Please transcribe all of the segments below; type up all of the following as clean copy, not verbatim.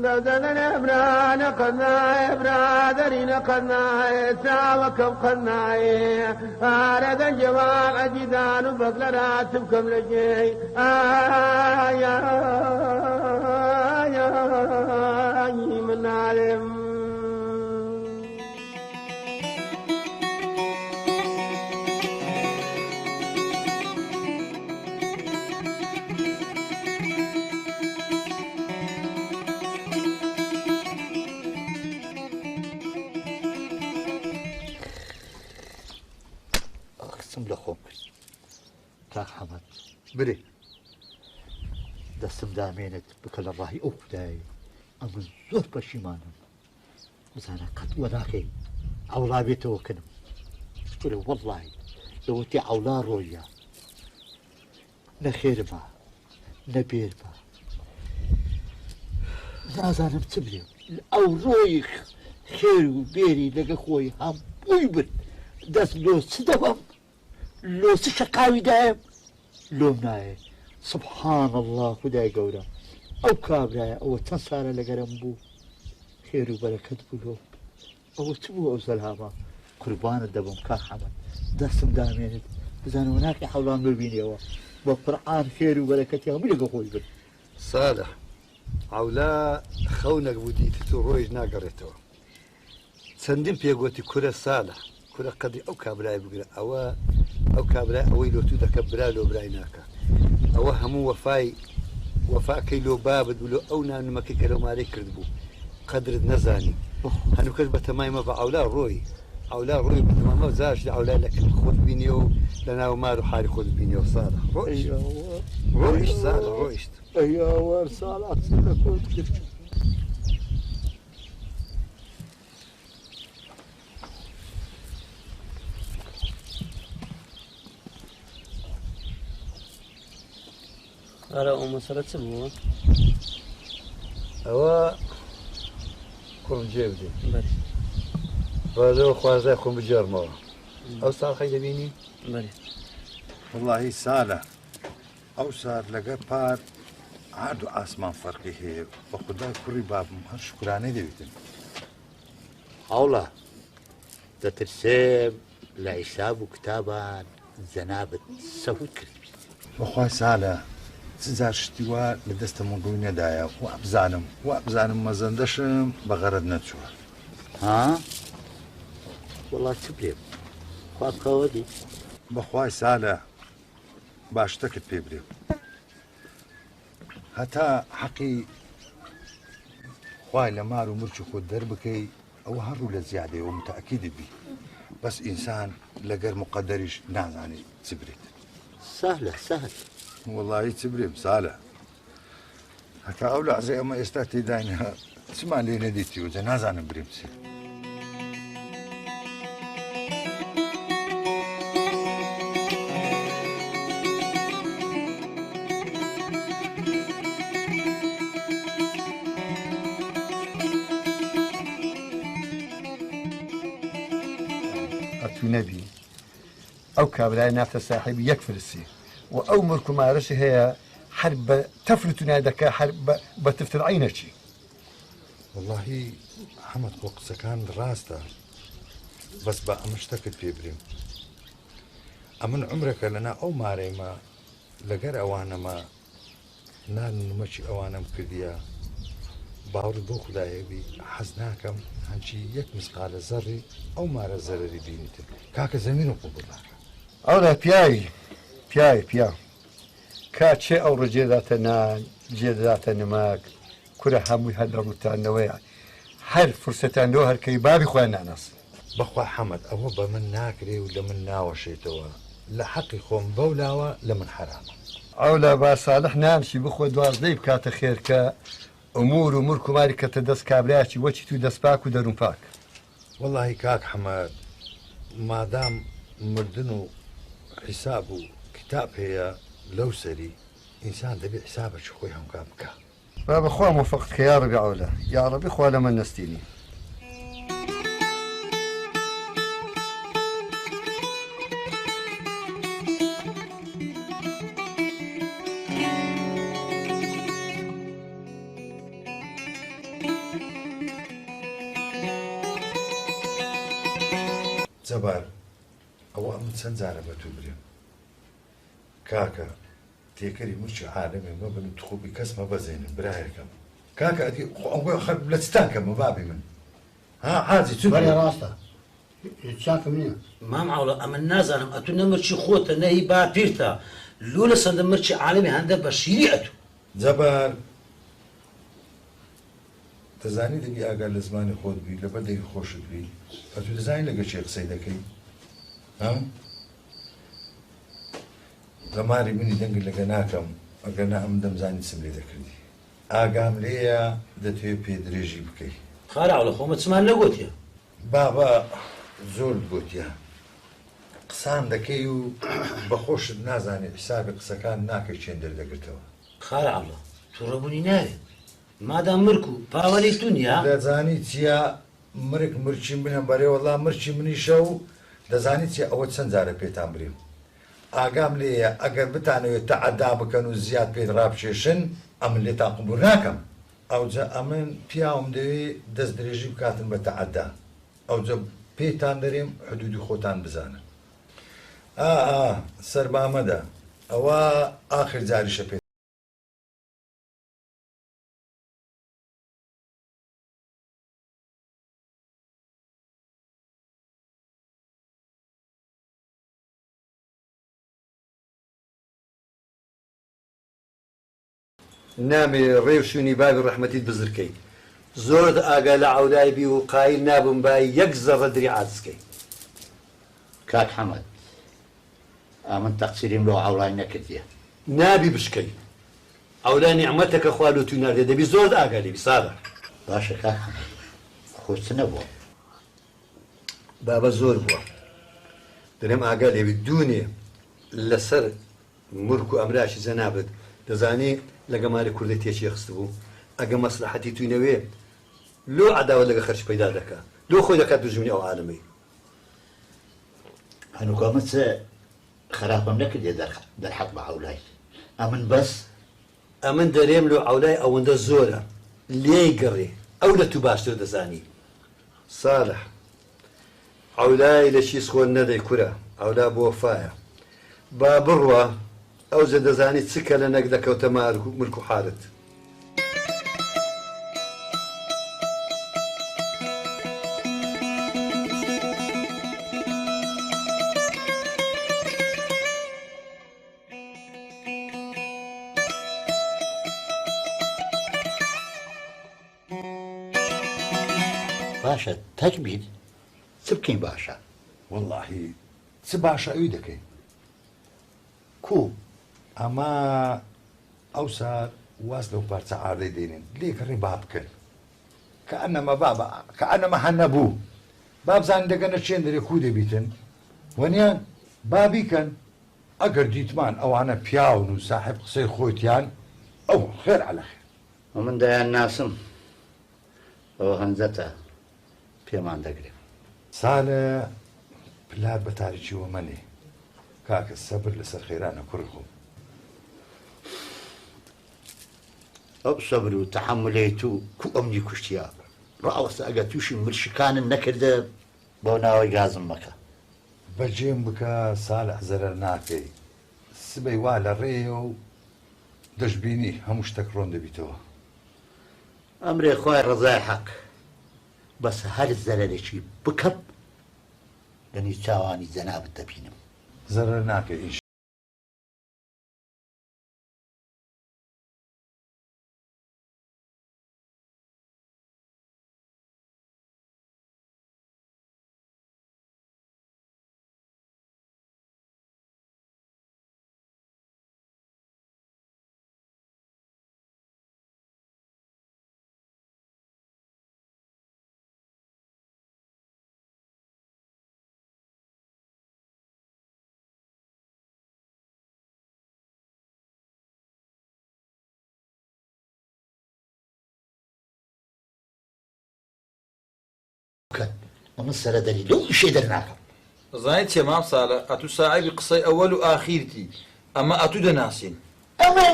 دزنا برانا قناي برادرنا قناي ساوكم قناي أرد الجواب أجدان بقلراتكم كم لجي يا من عالم اقسم لخوك كاك حمد بري دستم دامينت بكل الراهي اوف داي امن زور بشيمانم بزانا قد ولاكي عولا بيتو كنم بري والله لو تي عولا رويا نخير ما نبير ما زازانا بتبري او رويخ خير وبيري لقى خوي هم بويبر دست لو سدوم لو سشقاوي دايم لو مناي سبحان الله خداي قورا او كابراي او تنسارا لقرنبو خير وبركة بلو او تبو او سلامة قربان الدبم كان حمد دستم دامينت بزان هناك حولان بالبيني او بالقرآن خير وبركة يا ملقى خوي بل صالح عولا خونك بودي ترويج ناقريتو سندين بيقوتي كرة صالح كرة قدي او كابراي بقرا او كابراي او لو تو دكبرا لو برايناكا او همو وفاء كيلو بابد ولو او نانو مكي كيلو ماري كردبو قدر نزاني هنو كتبه تماي ما عولا روي بتمام زاش عولا لكن خذ بينيو لنا ومارو حالي خذ بينيو صالح رويش صالح رويش ايوه صالح أرى مسألة سبوة أوا كم جيبدي بلي فلو خوازي خم بجرمه أو صار خيد بيني بلي والله صالح أو صار لقى بار عادو آسمان فرقي هي وخدا كوري باب مهر شكراني ديبتن عولا تترسم لعساب وكتابان زنابت سوي كريبي وخواي صالح تزار شتيوا لدست منقوينة دايا وابزانم مزندشم بغرد نتشوه ها والله تبريم خواب خوادي بخواي صالح باشتكت بيبريم هتا حقي خواي لمارو مرشو خود دربكي او هرو لزيادة ومتأكد بي بس انسان لقر مقدرش نازاني تبريت سهل والله تبريم صالح حتى أولع زي ما يستاتي داينها اسمع لي نديتي وزنازان بريمسي أتو نبي أو كابلاي نافت صاحب يكفر السي وأمركم ما رشي هي حرب تفلتنا دكا حرب بتفتر عينشي والله حمد وقت سكان راستا بس بقى مشتكت في بريم أمن عمرك لنا أو ماري ما لقر أوانا ما نان نمشي أوانا مكرديا باور بو خدايا بي حزناكم هنشي يك مسقال الزري أو مارا الزرري بينتن كاك زمين وقبل أولا بياي كاتشي أو رجيدات نان جيدات نماك كل همي هلا روتان نويع هر فرصتان دو هر كي بابي خوانا ناس بخوا حمد أو بمن ناكري ولا من ناوشيتوا لحقي خوم بولاوا لمن حرام أولا با صالح نامشي بخوا دوازدي بكات خير كا أمور ماري كتدس كابلاتي وشي تو دس باك ودرون باك والله كاك حمد ما دام مردنو حسابه كتاب هي لو سري إنسان دبي حسابه شخوي هم كابكا بابا خوا موفقتك يا ربي عولا يا ربي خوا لمن نستيني جەبار ئەوە ئەم چەند جارە بە تو برێم کاکە تێکەری مرچی عالەمێ مە بن تخۆبی کەس مە بەزێنم برایەکەم کاکە ئەدی خەر لە چتان کەمە بابی من ها حاجی چ بەڵێ ڕاستە چاکم نییە مام عوڵە ئەمە نازانم ئەتو نەمرچی خۆتە نەهی باپیرتە لۆ لە سەندە مرچی عالەمی هەندە بە شیری ئەتو جەبار دەزانی دەبی ئاگار لە زمانی خۆت بی لە بەردەی خۆشت بی ئەتو دەزانی لەگە چێ قسەی دەکەی زەماری منی دەنگ لەگە ناکەم ئەگەر نا ئەم دەمزانی چم لێ دەکردی ئاگام لێیە دەتوێت پێ درێژی بکەی خارە عوڵە خۆمە چمان نەگوتیە بابا زۆر گوتیە قسان دەکەی و بەخۆشت نازانێت حسابی قسەکان ناکەی چێن دەردەگرتەوە خارە عوڵە تووڕەبوونی ناوێت مادام مرک و پاوەری دونیا دەزانی چیە مرک مرچی منە بەرێ وەڵام مرچی منیشە و دەزانی چیە ئەوە چەند جارە پێتان بریم ئاگام لێیە ئەگەر بتانەوێت تەعەدا بکەن و زیاد پێت ڕابچێشن ئەمن لێتان قبول ناکەم ئەوجە ئەمن پیاوم دەوێت دەست درێژی بکاتن بە تەعەدا ئەوجە پێتان دەرێم حدودی خۆتان بزانن سەربامەدا ئەوە ئاخر جاریشە پێ نامێ ڕێو شوێنی بابی ڕەحمەتیت بزرکەی زۆرت ئاگا لە عەولای بی و قایل نابم بای یەک زەڕە دری عاجزکەی کاک حەمەد ئامن تەقسیریم لۆ عەولای نەکردیە نابی بشکەی ئەولا نیعمەتەکە خوا لە توی ناردێ دەبی زۆرت ئاگا لێبی ساڵە باشە کاک حەمەد خۆت نەبووە بابە زۆر بووە دەرێم ئاگا لێبی دوونێ لەسەر مرک و ئەمراشی جەنابەت دەزانی لە گەماری کوردی تێکی خست بوو ئەگە مەسلحەتی توینەوێ لۆ عەداوەت لەگە خەرج پەیدا دەکا لۆ خۆی دەکات دوژمنی ئەو عالەمەی هەنووکەمە چ خراپەم نەکردێ دەرحەق بە عەولای ئەمن بەس ئەمن دەرێم لۆ عەولای ئەوەندە زۆرە لێی گەڕێ ئەو لە تو باشتر دەزانی ساڵح عەولای لە چیز خۆن نەدەی کورە ئەولا بۆ وەفایە با بڕوە ئەو زە دەزانی چکە لە نەک دەکەوتە مرک و حارت باشە تەجبید چ بکەین باشە وەڵڵاهی چ باشە ئەوی دەکەین کو ئەمە ئەو سار واز لەو پارچە ئاردەی دێنین لێکڕی با بکەن کە ئەنەمە بابە کە ئەنەمە هەن نەبوو بابزان دەگەنە چێن دەرێ کو دەبیتن وەنیان بابیکەن ئەگەر دیتمان ئەوانە پیاون و ساحب قسەی خۆیتیان ئەو خێر عەلە خێر من دەیان ناسم ئەوە هەنجەتە پێمان دەگرێت سالە پلار بە تاریکی وەمەنێ کاکە سەبر لەسەر خێرانە کوڕی خۆم ئەو سەبر و تەحەملێت و کو ئەمنی کوشتیا ڕاوەستە ئەگە تووشی مرشکانم نەکردە بۆ ناوەی گازم مەکە بەجێم بکە سالە زەرەر ناکەی سبەی وا لە ڕێیە و دەشبینی هەموو شتێک ڕۆن دەبیتەوە ئەمرێ خوای ڕزای حەق بەس هەر زەرەرێکی بکەم لەنی چاوانی جەنابەت دەبینم زەرەر ناکەی ئیش ئەمە سەرەدەری لەو ئیشێ دەرناکەم زانیت چێ مام ساڵە ئەتو ساعیبی قسەی ئەوەل و ئاخیرتی ئەمە ئەتو دەناسین ئەمە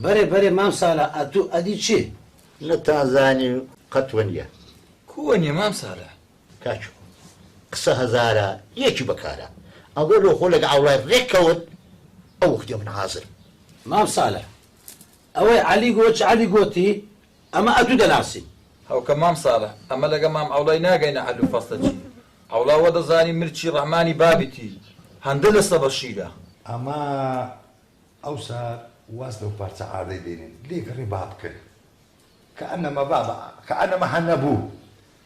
بەرێ بەرێ مام ساڵە ئەتو ئەدی چێ نەتانزانی قەت وەنیە کووە نیە مام ساڵە کاچوو قسە هەزارە یەکی بەکارە ئەوە لۆ خۆ لەگە ئاوڵای ڕێککەوت ئەو وەختێ من حازر مام ساڵح ئەوەی عەلی گۆچ عەلی گۆتی ئەمە ئەتوو دەناسی هەوکە مام ساڵح ئەمە لەگە مام ئەوڵای ناگەینە حەل و فەستە چی ئەوڵاوە دەزانی مرچی ڕەحمانی بابیتی هەندە لەستە بەشیرە ئەمە ئەو سار واز لەو پارچە ئاردەی دێنین لێگەڕی با بکەن کە ئەنەمە هەنەبوو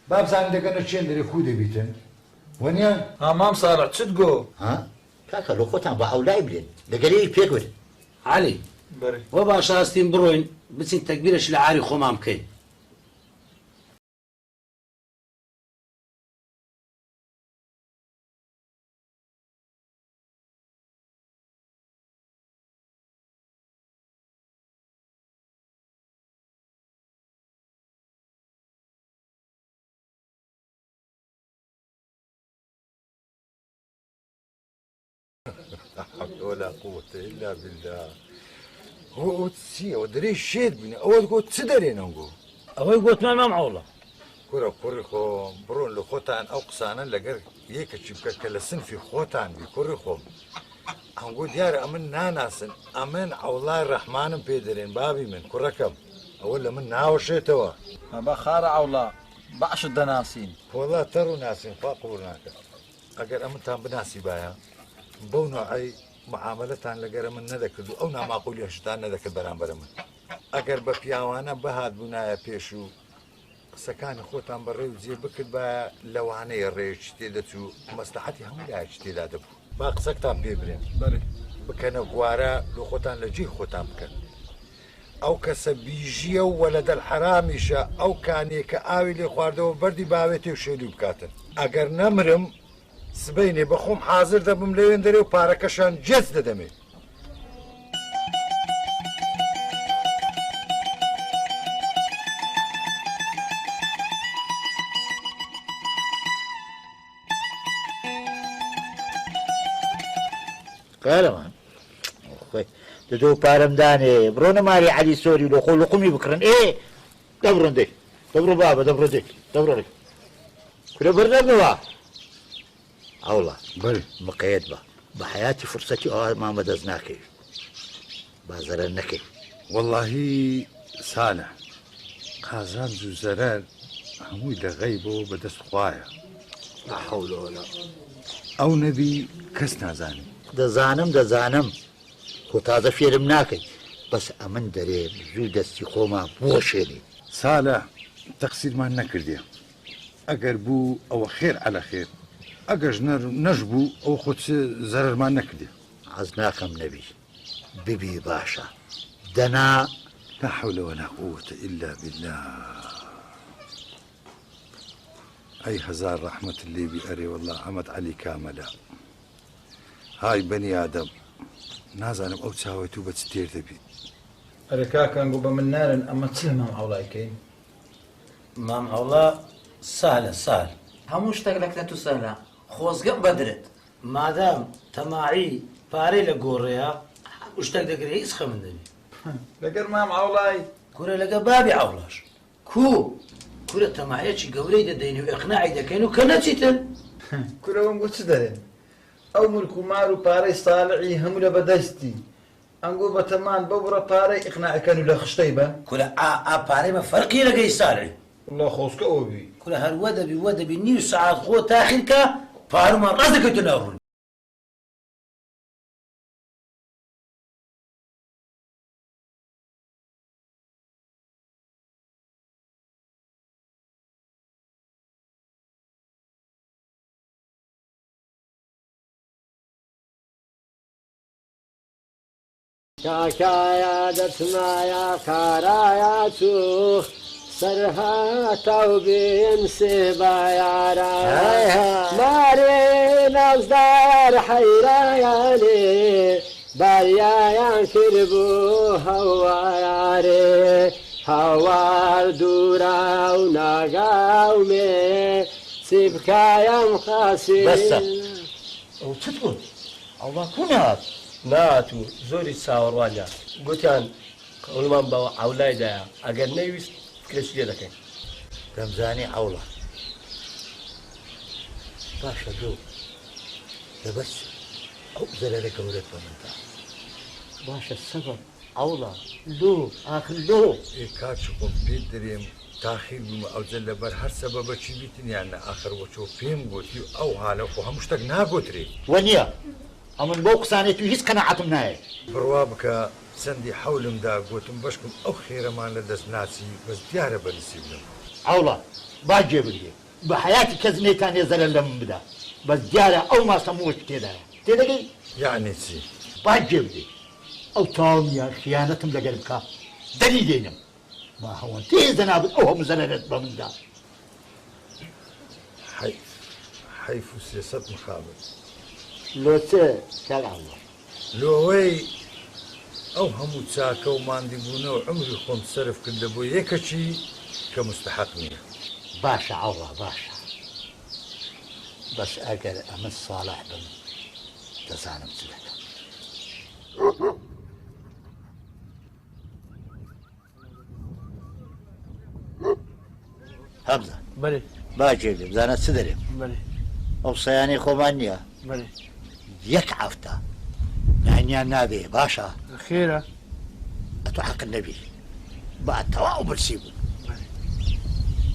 بابزانین دەگەنە چێن دەرێ خو دەبیتن وەنیە ها مام ساڵح چت گۆ ها کاکە لۆ خۆتان بە ئەولای بلێن لەگەرەی پێکوت عەلی بەێ وە باشە هەستین بڕۆین بچین تەکبیرەش لە عاری خۆمان بکەین ولا قوة إلا بالله هو تسي ودري شيد بني أول قوة تدرين أنقو ئەوەی گۆتمان مام عەوڵە كرة كوري خو برون لخوتان أو قصانا لقر يك تشبك كلسن في خوتان بكوري خو أنقو ديار أمن ناناسن أمن الله الرحمن بيدرين بابي من كركم أولا من ناوشي توا با خارە ئەوڵا باشت دەناسین والله ترو ناسين فاقورناك أجر أمن تام بناسي بايا بونو أي معاملتان لەگەرە من نەدەکرد و ئەو ناماقولی هەشتان نەدەکرد بەرامبەر من ئەگەر بە پیاوانە بەهات بوونایە پێش و قسەکانی خۆتان بەڕێ و جێ بکرد بە لەوانەیە ڕێژ تێدەچوو مەسلحەتی هەموو لایەک تێدا دەبوو با قسەکتان پێ برێن بکەنە گوارە لە خۆتان لە جێی خۆتان بکەن ئەو کەسە بیژیە و وەلەدە الحەرامیشە ئەو کانێکە ئاوی لێ خواردەوە بەردی باوێتێ و شێلی بکاتن ئەگەر نەمرم سبەینێ بەخۆم حازر دەبم لەوێن دەرێ و پارەکەشان جێت دەدەمێ قالەمان خۆی دەدۆ پارەم دانێ بڕۆ نەماری عەلی سۆری لۆ خۆ لقمی بکڕن دەبڕۆن دەی دەبڕۆ بابە دەبڕۆ دەی دەبڕۆ کورە بەرنەبنەوە ئەوڵا بەڵێ مقەیەت بە بە حیاتی فرسەتی ئەوە مامە دەست ناکەی بازەرە نەکەی واللهی سالح قازانج و زەرەر هەمووی لە غەیبەوە بەدەست خوایە لا حەول ولا ئەو نەبی کەس نازانێ دەزانم خۆ تازە فێرم ناکەی بەس ئەمن دەرێ زوو دەستی خۆمان بۆشێنی سالح تەقسیرمان نەکردێ ئەگەر بوو ئەوە خێر عەلە خێر ئەگەش نەش بوو ئەو خۆت زەرەرمان نەکردێ حەز ناکەم نەبی ببی باشە دەنا لا حول ولا قوة إلا بالله أي هزار رحمة اللي بأري والله عمد علي كاملة هاي بني آدم نازانم أو تساويتو بتستير تبي ئەرێ کاکەنگۆ بە من نارن ئەمە چ لە مام ئەوڵایکەین مام عەوڵا سهلە سهل هەموو شتێک لە کلەت و سەرلا خۆزگەم بەدرێت مادام تەماعی پارەی لە گۆڕەیە هەموو شتێک دەگرێ هیچ خەمن دەبی لەگەر مام ئەوڵای کورە لەگە بابی عەوڵاش کورە تەماعیەکی گەورەی دەدەین و ئێقناعی دەکەین و کە نەچیتن کورەوەم گوت چ دەرێن ئەو ملک و مار و پارەی ساڵحی هەموو لە بەدەستی ئەنگۆ بەتەمان بەبڕە پارەی ئیقناعەکەن و لە خشتەی بە کورە پارەی بە فەرقی لەگەی ساڵحی والله خۆسکە ئەوە بی کورە هەر وە دەبی نیم سەعات خۆ تاخیرکە پارەمان ڕاست دەکەوتە ناوڕوون کاکایە دەچمایە کارایە چوو سەرهاتە و بێن سێ بایارە مارێ نازدار حەیرایانێ باریایان کردبوو هەوارێ هەوار دوورە و ناگاومێ چی بکایم خاسی بەسە ئەو چت بوو ئەوڵا کوونات ناتوو زۆری چاوەڕوانە گوتیان قەولمان بە ئەولایدایە ئەگەر نەویست فکرەشی لێ دەکەین دەمزانی ئەوڵا باشە لۆ دەبەس ئەو زەرەرە گەورەت بە مندا باشە سەبەب ئەوڵا لۆ ئاخر لۆ کاچ خۆم پێ دەرێم تاخیر بوومە ئەوجە لەبەر هەر سەبەبەکی بیتنیان نە ئاخر وەچۆ پێم گوتی و ئەو حالە خۆ هەموو شتێک ناگۆترێ وە نییە ئەمن بۆ قسانێت و هیچ قەنەعەتم نایە بڕوا بکە چەندی حەولمدا گوتم بەشکم ئەو خێرەمان لە دەست ناچی بەس دیارە بەنسی بنم ئەوڵا با گێبرێ بە حیاتی کەس نێتانێ زەرەر لە من بدا بەس دیارە ئەو ماسەمۆش تێدایە تێدەگەی یعنی چی با گێبرێ ئەو تاومیە خیانەتم لەگەر بکە دەری دێنم ما هەوەن تێزە نابێت ئەو هەموو زەرەرت بە مندا حەیف و سێسەد مخابن لۆچێ کەڵاوە لۆوەی ئەو هەموو چاکە و ماندیبوونەوە عمری خۆم سەرف کردە بۆ یەکەچی کە مستحق نییە باشە ئەوڵا باشە بەس ئەگەر ئەمە ساڵح بم دەزانم چ دەکەم هەمزە بەێ باجێ لێ بزانە چ دەرێم بەێ ئەو سەیانەی خۆمان نییە بەێ یەک هەفتە نانیان نابێ باشە خێرە ئەتو حەقت نەبی با تەواو برسی بوو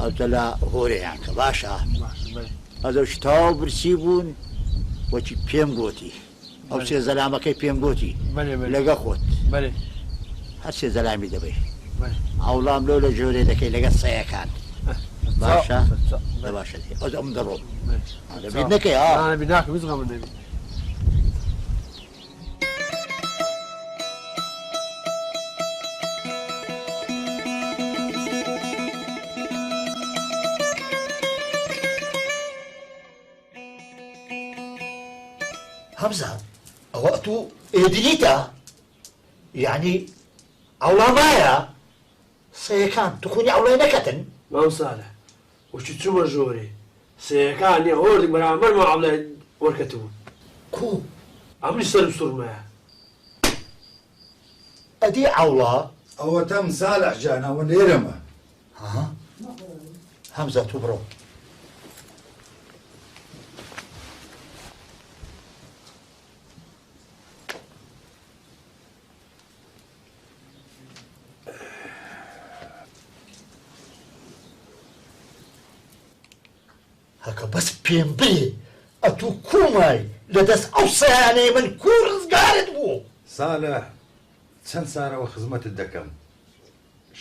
ئەوتە لە هۆرەیان کە باشە ئەدەوش تەواو برسی بوون وەچی پێم گوتی ئەو سێ زەلامەکەی پێم گوتی لەگە خۆت هەر سێ زەلامی دەبێ ئەوڵام لۆ لە ژۆرێ دەکەی لەگە سەیەکان باشە باشە ئەو ئەم دەڕۆم دەبێت نەکەی ناکە هیچ غەمم نەبی هەمزە ئەوە تو ئێدریتە یعنی ئەوڵامایە سەیەکان توخونی ئەوڵای نەکەتن مام ساڵح وەچی چوومە ژۆرێ سەیەکانی هۆردی بەرامبەر ما ئەوڵای وەرکەتبوو کو ئەمری سەرم سوورمایە ئەدی ئەوڵا ئەوە تەم ساڵح جان ئەوە لێرەمە هەمزە تو بڕۆ هەکە بەس پێم برێ ئەتوو کومای لەدەست ئەو سەیانەی من کوو ڕزگارت بوو ساڵح چەند سارەوە خزمەتت دەکەم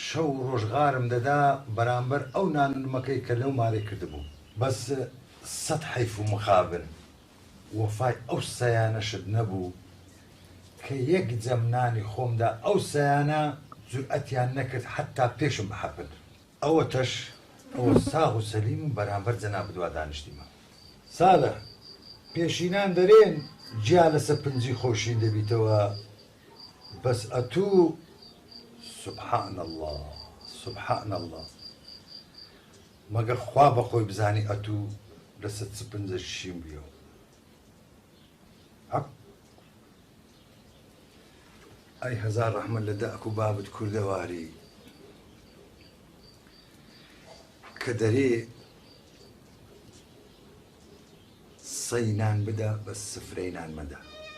شەو ڕۆژغارم دەدا بەرامبەر ئەو نانمەکەی کە لەو مارێ کردبوو بەس سەد حەیف و مخابن وەفای ئەو سەیانەشت نەبوو کە یەک جەمنانی خۆمدا ئەو سەیانە جورئەتیان نەکرد حتا پێشم بحەپن ئەوە تەش ئەوە ساغ و سەلیم و بەرامبەر جەناب دوا دانیشتیمە ساڵح پێشینان دەرێن جیا لەسەر پنجی خۆشین دەبیتەوە بەس ئەتوو سبحان الله سبحان الله مەگەر خوا بەخۆی بزانی ئەتوو لەسەر چ پنجە شیم بیەوە ئەی هەزار ڕەحمەت لە داک و بابت کوردەواری کە دەرێ سەینان بدە بە سفرەینان مەدە